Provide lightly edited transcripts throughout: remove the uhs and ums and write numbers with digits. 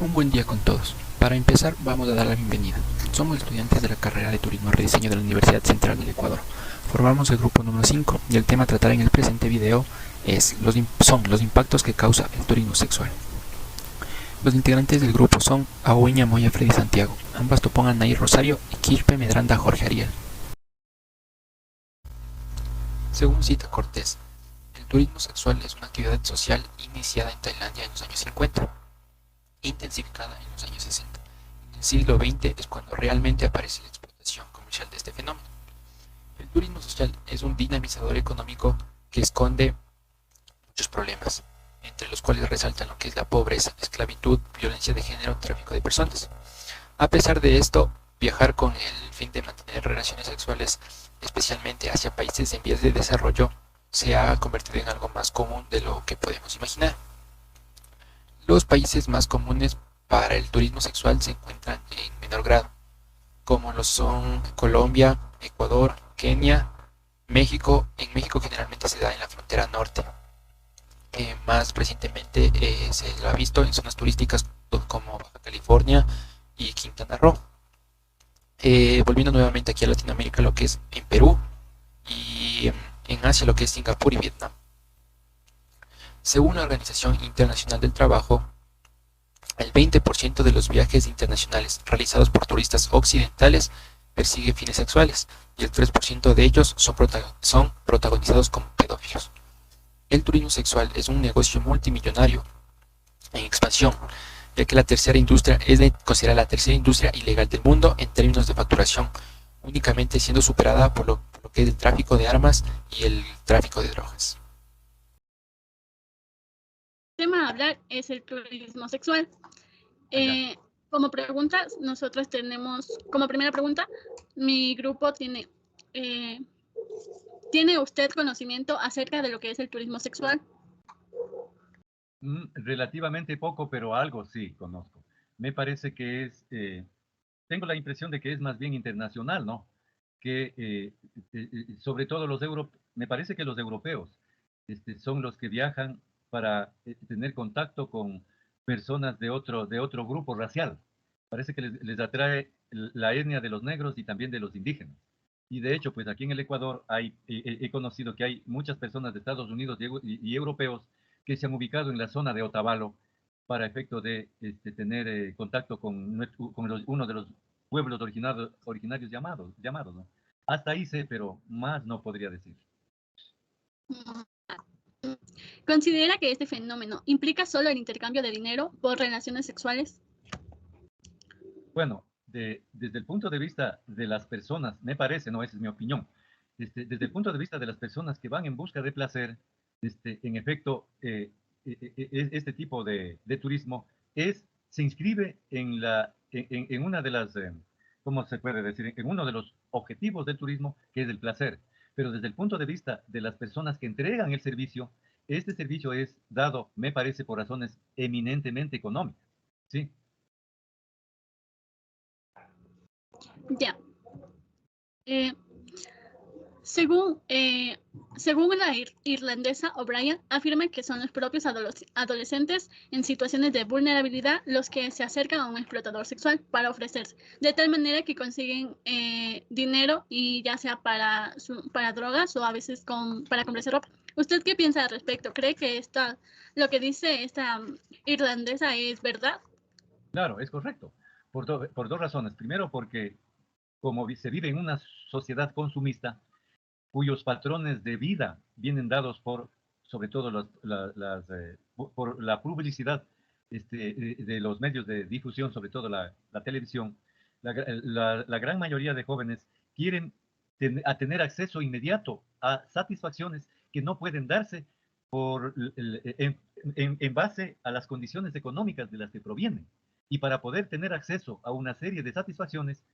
Un buen día con todos. Para empezar, vamos a dar la bienvenida. Somos estudiantes de la carrera de Turismo y Rediseño de la Universidad Central del Ecuador. Formamos el grupo número 5 y el tema a tratar en el presente video son los impactos que causa el turismo sexual. Los integrantes del grupo son Aoiña Moya Freddy Santiago, ambas Topón Anaí Rosario y Quilpe Medranda Jorge Ariel. Según cita Cortés, el turismo sexual es una actividad social iniciada en Tailandia en los años 50, intensificada en los años 60. En el siglo XX es cuando realmente aparece la explotación comercial de este fenómeno. El turismo social es un dinamizador económico que esconde muchos problemas, entre los cuales resaltan lo que es la pobreza, esclavitud, violencia de género, tráfico de personas. A pesar de esto, viajar con el fin de mantener relaciones sexuales, especialmente hacia países en vías de desarrollo, se ha convertido en algo más común de lo que podemos imaginar. Los países más comunes para el turismo sexual se encuentran en menor grado, como lo son Colombia, Ecuador, Kenia, México. En México generalmente se da en la frontera norte. Más recientemente se lo ha visto en zonas turísticas como Baja California y Quintana Roo. Volviendo nuevamente aquí a Latinoamérica, lo que es en Perú y en Asia, lo que es Singapur y Vietnam. Según la Organización Internacional del Trabajo, el 20% de los viajes internacionales realizados por turistas occidentales persigue fines sexuales y el 3% de ellos son protagonizados como pedófilos. El turismo sexual es un negocio multimillonario en expansión, ya que la tercera industria es considerada la tercera industria ilegal del mundo en términos de facturación, únicamente siendo superada por lo que es el tráfico de armas y el tráfico de drogas. El tema a hablar es el turismo sexual. Como preguntas, nosotros tenemos, como primera pregunta, mi grupo tiene, ¿tiene usted conocimiento acerca de lo que es el turismo sexual? Relativamente poco, pero algo sí conozco. Me parece que tengo la impresión de que es más bien internacional, ¿no? Que sobre todo me parece que los europeos son los que viajan para tener contacto con personas de otro grupo racial. Parece que les atrae la etnia de los negros y también de los indígenas. Y de hecho, pues aquí en el Ecuador he conocido que hay muchas personas de Estados Unidos y europeos que se han ubicado en la zona de Otavalo para efecto de tener contacto con uno de los pueblos originarios llamados, ¿no? Hasta ahí sé, pero más no podría decir. ¿Considera que este fenómeno implica solo el intercambio de dinero por relaciones sexuales? Bueno, desde el punto de vista de las personas, me parece, no, esa es mi opinión, desde el punto de vista de las personas que van en busca de placer, en efecto, este tipo de turismo se inscribe en una de las, ¿cómo se puede decir? En uno de los objetivos del turismo, que es el placer. Pero desde el punto de vista de las personas que entregan el servicio, este servicio es dado, me parece, por razones eminentemente económicas, ¿sí? Ya. Según, según la irlandesa O'Brien, afirma que son los propios adolescentes en situaciones de vulnerabilidad los que se acercan a un explotador sexual para ofrecerse, de tal manera que consiguen dinero y ya sea para drogas o a veces para comprarse ropa. ¿Usted qué piensa al respecto? ¿Cree que lo que dice esta irlandesa es verdad? Claro, es correcto. Por dos razones. Primero, porque como se vive en una sociedad consumista, cuyos patrones de vida vienen dados sobre todo por la publicidad de los medios de difusión, sobre todo la televisión, la gran mayoría de jóvenes quieren tener acceso inmediato a satisfacciones que no pueden darse en base a las condiciones económicas de las que provienen. Y para poder tener acceso a una serie de satisfacciones,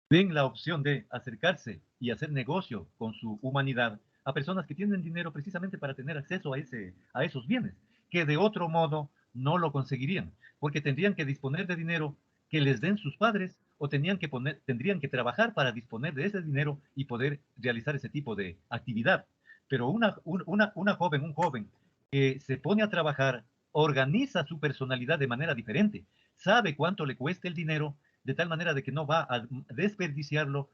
ven la opción de acercarse y hacer negocio con su humanidad a personas que tienen dinero precisamente para tener acceso a esos bienes, que de otro modo no lo conseguirían, porque tendrían que disponer de dinero que les den sus padres o tendrían que trabajar para disponer de ese dinero y poder realizar ese tipo de actividad. Pero una un joven que se pone a trabajar, organiza su personalidad de manera diferente, sabe cuánto le cuesta el dinero, de tal manera de que no va a desperdiciarlo,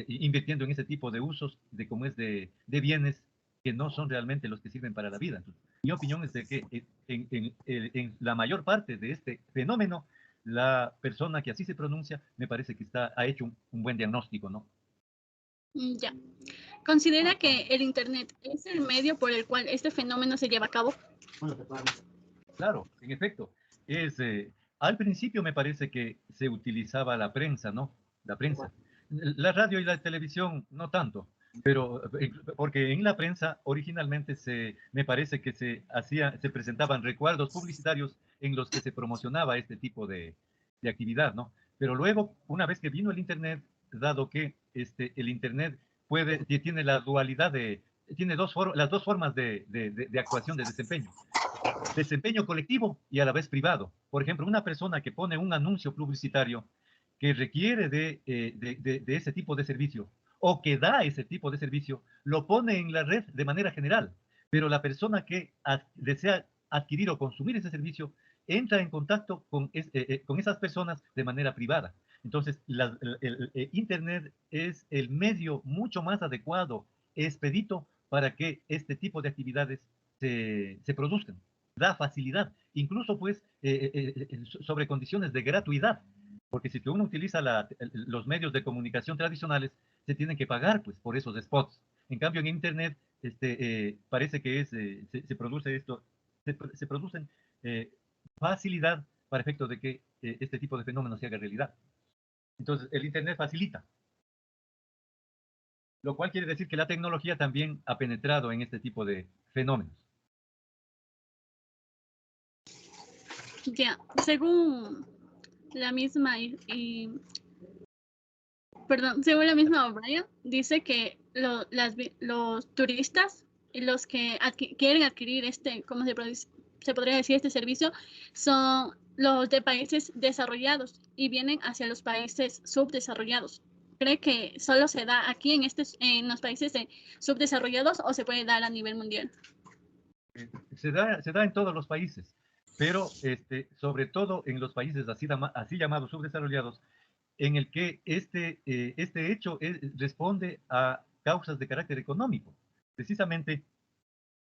invirtiendo en ese tipo de usos, de bienes que no son realmente los que sirven para la vida. Entonces, mi opinión es de que en la mayor parte de este fenómeno, la persona que así se pronuncia, me parece que ha hecho un buen diagnóstico, ¿no? Ya. ¿Considera que el Internet es el medio por el cual este fenómeno se lleva a cabo? Claro, en efecto. Al principio me parece que se utilizaba la prensa, ¿no? La prensa. La radio y la televisión no tanto, pero porque en la prensa originalmente me parece que se presentaban recuadros publicitarios en los que se promocionaba este tipo de actividad, ¿no? Pero luego, una vez que vino el Internet, dado que el Internet tiene la dualidad tiene las dos formas de actuación, de desempeño colectivo y a la vez privado. Por ejemplo, una persona que pone un anuncio publicitario que requiere de ese tipo de servicio o que da ese tipo de servicio, lo pone en la red de manera general, pero la persona que desea adquirir o consumir ese servicio entra en contacto con esas personas de manera privada. Entonces, Internet es el medio mucho más adecuado, expedito, para que este tipo de actividades se produzcan. Da facilidad, incluso pues sobre condiciones de gratuidad, porque si uno utiliza los medios de comunicación tradicionales, se tienen que pagar pues por esos spots. En cambio en Internet parece que se produce se producen facilidad para efecto de que este tipo de fenómenos se haga realidad. Entonces el Internet facilita, lo cual quiere decir que la tecnología también ha penetrado en este tipo de fenómenos. Ya, según la misma según la misma O'Brien, dice que los turistas y los que quieren adquirir ¿cómo se podría decir este servicio? Son los de países desarrollados y vienen hacia los países subdesarrollados. ¿Cree que solo se da aquí en los países subdesarrollados o se puede dar a nivel mundial? Se da en todos los países, pero sobre todo en los países así llamados subdesarrollados, en el que este hecho responde a causas de carácter económico. Precisamente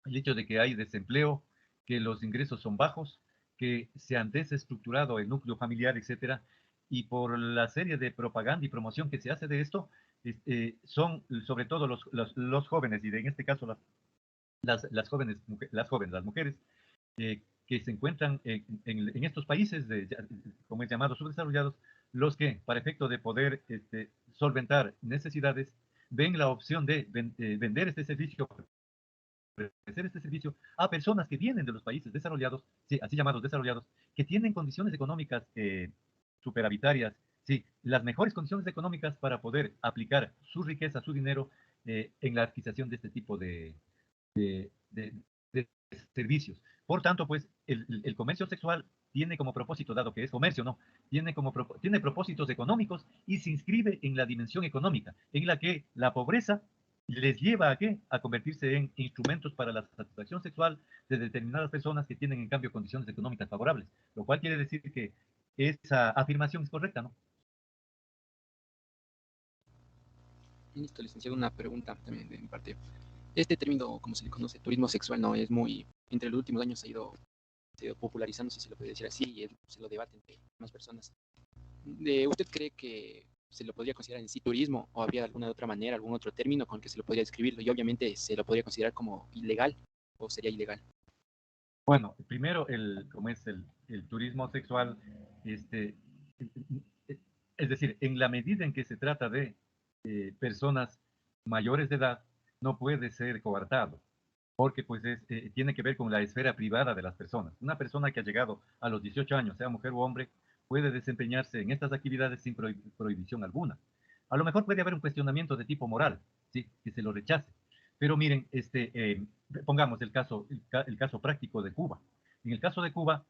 el hecho de que hay desempleo, que los ingresos son bajos, que se han desestructurado el núcleo familiar, etcétera, y por la serie de propaganda y promoción que se hace de esto, son sobre todo los jóvenes, y en este caso las mujeres, que se encuentran en estos países, como es llamado, subdesarrollados, los que, para efecto de poder solventar necesidades, ven la opción de vender este servicio, ofrecer este servicio a personas que vienen de los países desarrollados, sí, así llamados desarrollados, que tienen condiciones económicas superavitarias, sí, las mejores condiciones económicas para poder aplicar su riqueza, su dinero, en la adquisición de este tipo de, de, de servicios. Por tanto, pues, el comercio sexual tiene como propósito, dado que es comercio, ¿no? Tiene propósitos económicos y se inscribe en la dimensión económica, en la que la pobreza les lleva a qué? A convertirse en instrumentos para la satisfacción sexual de determinadas personas que tienen, en cambio, condiciones económicas favorables, lo cual quiere decir que esa afirmación es correcta, ¿no? Listo, licenciado, una pregunta también de mi parte. Este término, como se le conoce, turismo sexual, no es muy, entre los últimos años se ha ido popularizando, si se lo puede decir así, y se lo debate entre más personas. ¿Usted cree que se lo podría considerar en sí turismo o habría alguna otra manera, algún otro término con que se lo podría describirlo? Y obviamente se lo podría considerar como ilegal o sería ilegal. Bueno, primero, como es el turismo sexual, este, es decir, en la medida en que se trata de personas mayores de edad, no puede ser coartado, porque pues tiene que ver con la esfera privada de las personas. Una persona que ha llegado a los 18 años, sea mujer o hombre, puede desempeñarse en estas actividades sin prohibición alguna. A lo mejor puede haber un cuestionamiento de tipo moral, ¿sí? Que se lo rechace. Pero miren, pongamos el caso práctico de Cuba. En el caso de Cuba,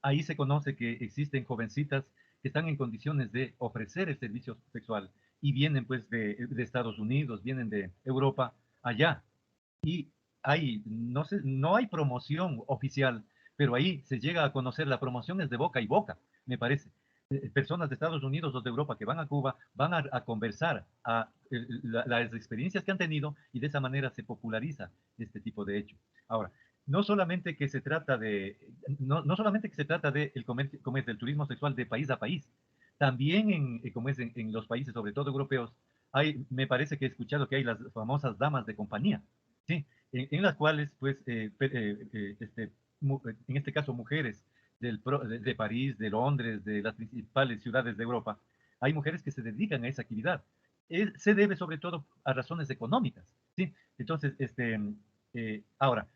ahí se conoce que existen jovencitas que están en condiciones de ofrecer el servicio sexual y vienen pues de Estados Unidos, vienen de Europa, allá. Y no hay promoción oficial, pero ahí se llega a conocer, la promoción es de boca y boca, me parece. Personas de Estados Unidos o de Europa que van a Cuba van a conversar las experiencias que han tenido y de esa manera se populariza este tipo de hecho. Ahora, no solamente que se trata de, no solamente que se trata de el comercio, como es del turismo sexual de país a país, también como es en los países, sobre todo europeos, me parece que he escuchado que hay las famosas damas de compañía, ¿sí? En las cuales, pues, en este caso, mujeres de París, de Londres, de las principales ciudades de Europa, hay mujeres que se dedican a esa actividad. Se debe sobre todo a razones económicas, ¿sí? Entonces, ahora,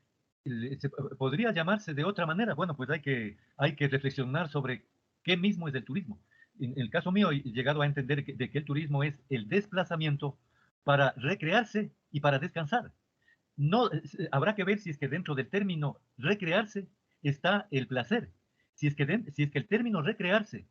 podría llamarse de otra manera. Bueno, pues hay que reflexionar sobre qué mismo es el turismo. En el caso mío, he llegado a entender de que el turismo es el desplazamiento para recrearse y para descansar. No, habrá que ver si es que dentro del término recrearse está el placer. Si es que el término recrearse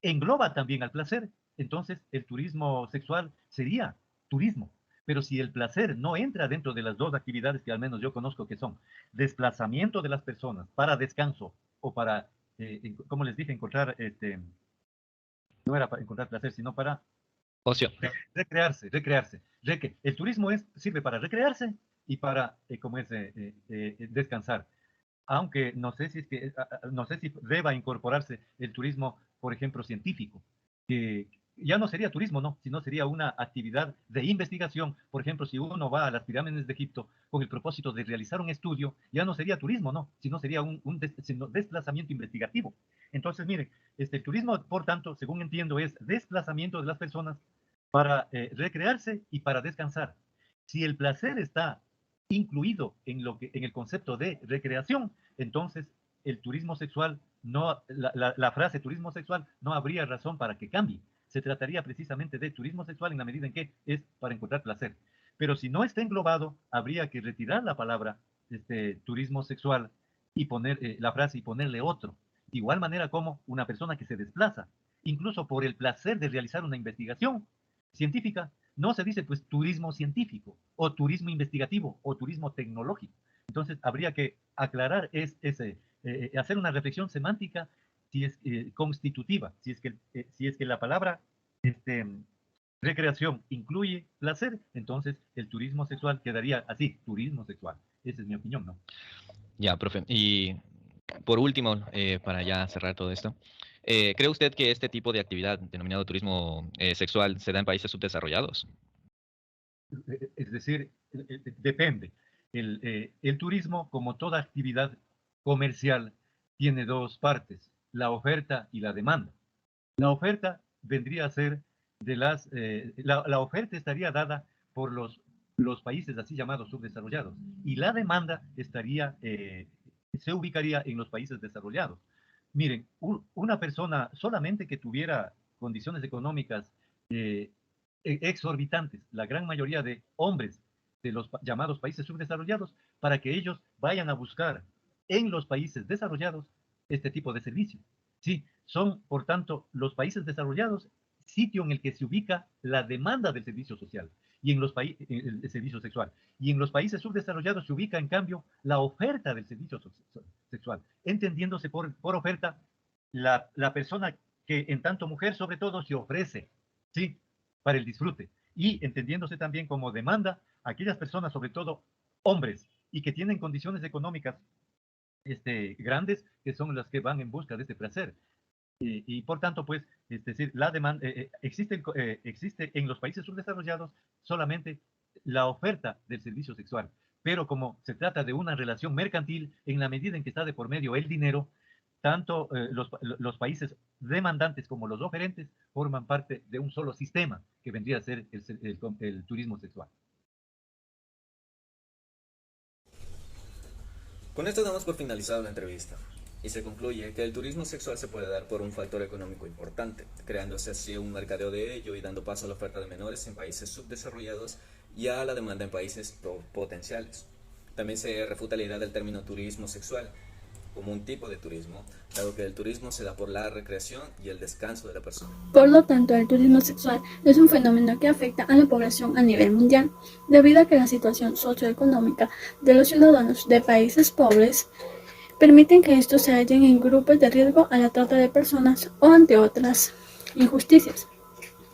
engloba también al placer, entonces el turismo sexual sería turismo. Pero si el placer no entra dentro de las dos actividades que al menos yo conozco, que son desplazamiento de las personas para descanso o para, como les dije, encontrar, no era para encontrar placer, sino para ocio. Recrearse. El turismo sirve para recrearse y para, descansar. Aunque no sé si es que, no sé si deba incorporarse el turismo, por ejemplo, científico, que ya no sería turismo, no, sino sería una actividad de investigación. Por ejemplo, si uno va a las pirámides de Egipto con el propósito de realizar un estudio, ya no sería turismo, no, sino sería sino desplazamiento investigativo. Entonces, miren, el turismo, por tanto, según entiendo, es desplazamiento de las personas para recrearse y para descansar. Si el placer está incluido en el concepto de recreación, entonces el turismo sexual, la frase turismo sexual no habría razón para que cambie. Se trataría precisamente de turismo sexual en la medida en que es para encontrar placer. Pero si no está englobado, habría que retirar la palabra turismo sexual y poner la frase y ponerle otro. De igual manera como una persona que se desplaza, incluso por el placer de realizar una investigación científica, no se dice pues turismo científico o turismo investigativo o turismo tecnológico. Entonces habría que aclarar hacer una reflexión semántica si es constitutiva, si es que la palabra recreación incluye placer, entonces el turismo sexual quedaría así, turismo sexual. Esa es mi opinión, ¿no? Ya, profe. Y por último, para ya cerrar todo esto, ¿cree usted que este tipo de actividad denominado turismo sexual se da en países subdesarrollados? Es decir, depende. El turismo, como toda actividad comercial, tiene dos partes, la oferta y la demanda. La oferta vendría a ser la oferta estaría dada por los países así llamados subdesarrollados y la demanda se ubicaría en los países desarrollados. Miren, una persona solamente que tuviera condiciones económicas eh, exorbitantes, la gran mayoría de hombres de los llamados países subdesarrollados, para que ellos vayan a buscar en los países desarrollados este tipo de servicio. Sí, son, por tanto, los países desarrollados sitio en el que se ubica la demanda del servicio social y en los el servicio sexual. Y en los países subdesarrollados se ubica, en cambio, la oferta del servicio sexual, entendiéndose por oferta la persona que en tanto mujer, sobre todo, se ofrece, ¿sí?, para el disfrute. Y entendiéndose también como demanda aquellas personas, sobre todo hombres, y que tienen condiciones económicas grandes, que son las que van en busca de este placer. Y por tanto, pues, es decir, la demanda, existe en los países subdesarrollados solamente la oferta del servicio sexual. Pero como se trata de una relación mercantil, en la medida en que está de por medio el dinero, tanto los países demandantes como los oferentes forman parte de un solo sistema que vendría a ser el turismo sexual. Con esto damos por finalizada la entrevista y se concluye que el turismo sexual se puede dar por un factor económico importante, creándose así un mercadeo de ello y dando paso a la oferta de menores en países subdesarrollados y a la demanda en países potenciales. También se refuta la idea del término turismo sexual como un tipo de turismo, dado que el turismo se da por la recreación y el descanso de la persona. Por lo tanto, el turismo sexual es un fenómeno que afecta a la población a nivel mundial, debido a que la situación socioeconómica de los ciudadanos de países pobres permiten que estos se hallen en grupos de riesgo a la trata de personas o ante otras injusticias.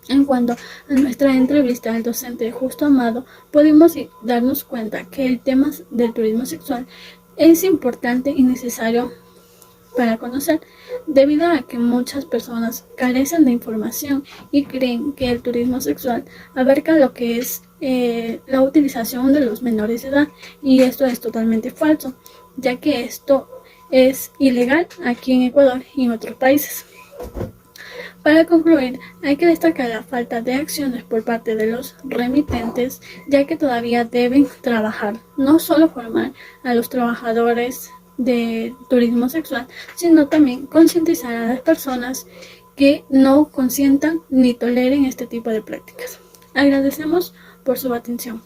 En cuanto a nuestra entrevista al docente Justo Amado, pudimos darnos cuenta que el tema del turismo sexual es importante y necesario para conocer, debido a que muchas personas carecen de información y creen que el turismo sexual abarca lo que es la utilización de los menores de edad, y esto es totalmente falso, ya que esto es ilegal aquí en Ecuador y en otros países. Para concluir, hay que destacar la falta de acciones por parte de los remitentes, ya que todavía deben trabajar, no solo formar a los trabajadores de turismo sexual, sino también concientizar a las personas que no consientan ni toleren este tipo de prácticas. Agradecemos por su atención.